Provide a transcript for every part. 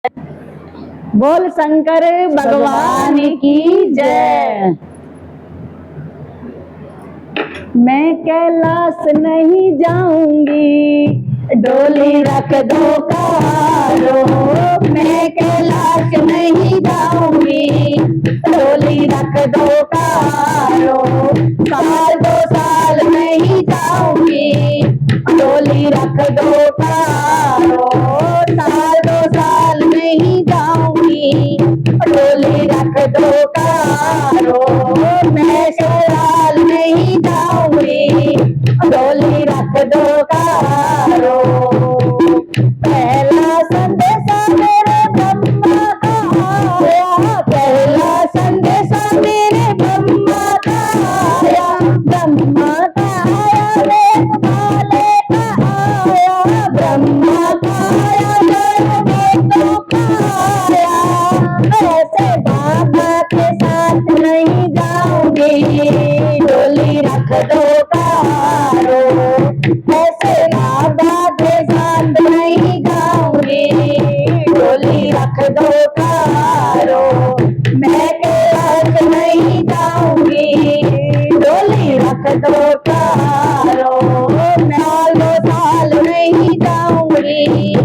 बोल शंकर भगवान की जय। मैं कैलाश नहीं जाऊंगी, डोली रख दो कारो। मैं कैलाश नहीं जाऊंगी, डोली रख दो कारो। साल दो साल नहीं जाऊंगी, डोली रख दो कारो। साल दो साल नहीं जाऊंगी, डोली रख दो कारो। मैं ससुराल नहीं जाऊंगी, डोली रख दो कारो। पहला संदेशा मेरे ब्रह्मा का आया, पहला संदेशा मेरे ब्रह्मा का आया। ब्रह्मा का आया, वेद वाले का आया। ब्रह्मा का आया, वेदों का आया। ऐसे बाबा के साथ नहीं जाऊंगी, डोली रख दो कारो। ऐसे बाबा के साथ नहीं जाऊंगी, डोली रख दो कारो। मैं कैलाश नहीं जाऊंगी, डोली रख दो कारो। मैं 2 साल नहीं जाऊंगी,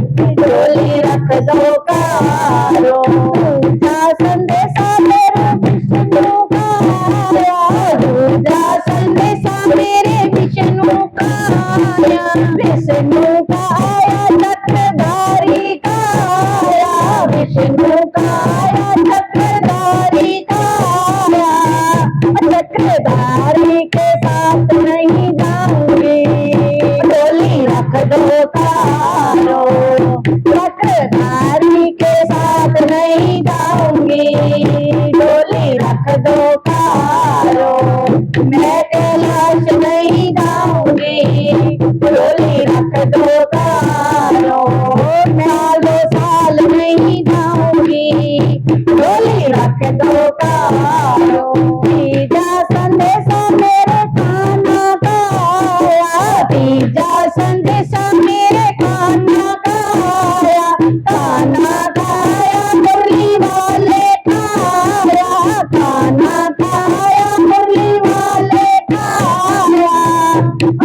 डोली रख दो कारो। दूसरा संदेशा मेरे विष्णु का आया, दूसरा संदेशा मेरे विष्णु का आया। विष्णु का आया, चक्रधारी का आया। विष्णु का आया, चक्रधारी का आया। चक्रधारी के साथ नहीं जाऊंगी, डोली रख दो कारो। चक्रधारी के साथ नहीं जाऊंगी, डोली रख दो कारो। मैं कैलाश नहीं जाऊंगी, डोली रख दो कारो। मैं 2 साल नहीं जाऊंगी, डोली रख दो कारो। तीजा संदेशा मेरे कान्हा का आया, तीजा संदेशा मेरे कान्हा का आया। कान्हा का आया, मुरली वाले का आया। कान्हा का आया, मुरली वाले का आया।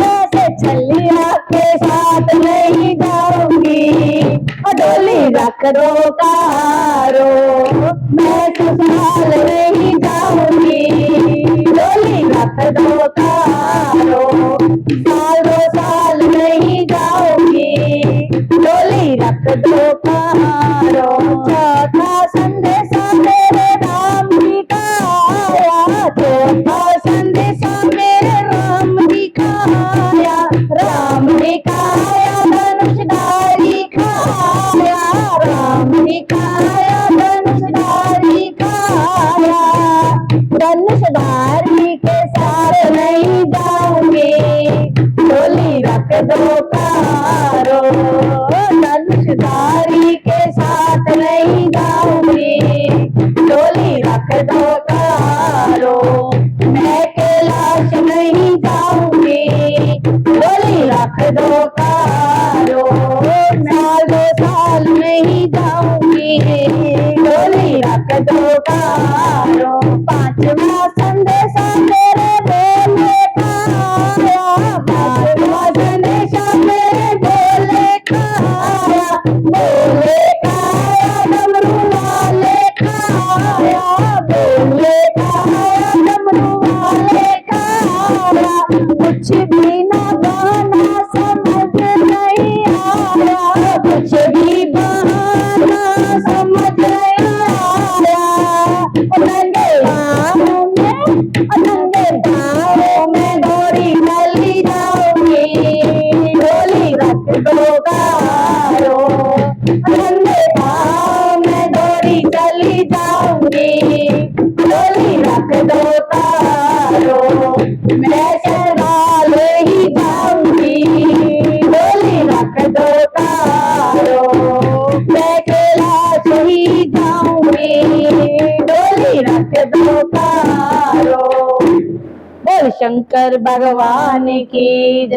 ऐसे छलिया के साथ नहीं जाऊंगी, डोली रख दो कारो। मैं ससुराल नहीं जाऊंगी, डोली रख दो कारो। साल 2 साल नहीं जाऊंगी, डोली रख दो कारो। चौथा संदेशा मेरे राम जी का आया, चौथा संदेशा मेरे राम जी का आया। राम जी का आया, धनुषधारी का आया। राम जी का आया, धनुषधारी का आया। धनुषधारी के साथ नहीं जाऊंगी, डोली रख दो कारो। धनुषधारी के साथ नहीं जाऊंगी, डोली रख दो कारो। मैं कैलाश नहीं जाऊंगी, डोली रख दो कारो। मैं 2 साल नहीं जाऊंगी, डोली रख दो कारो। पांचवा संदेशा मेरे भोले का आया, पांचवा संदेशा मेरे भोले का आया। भोले का आया, डमरू वाले का आया। भोले का आया, डमरू वाले का आया। कुछ भी ना बहाना समझ नहीं आया, कुछ भी बहाना समझ नहीं आया। नंगे पाँव में डोरी चली जाऊंगी, डोली रख दो कारो। नंगे पाँव में डोरी चली जाऊंगी, डोली रख दो कारो। मैं ससुराल ही जाऊंगी, डोली रख दो कारो। मैं कैलाश ही जाऊंगी, डोली रख दो कारो। बोल शंकर भगवान की जय।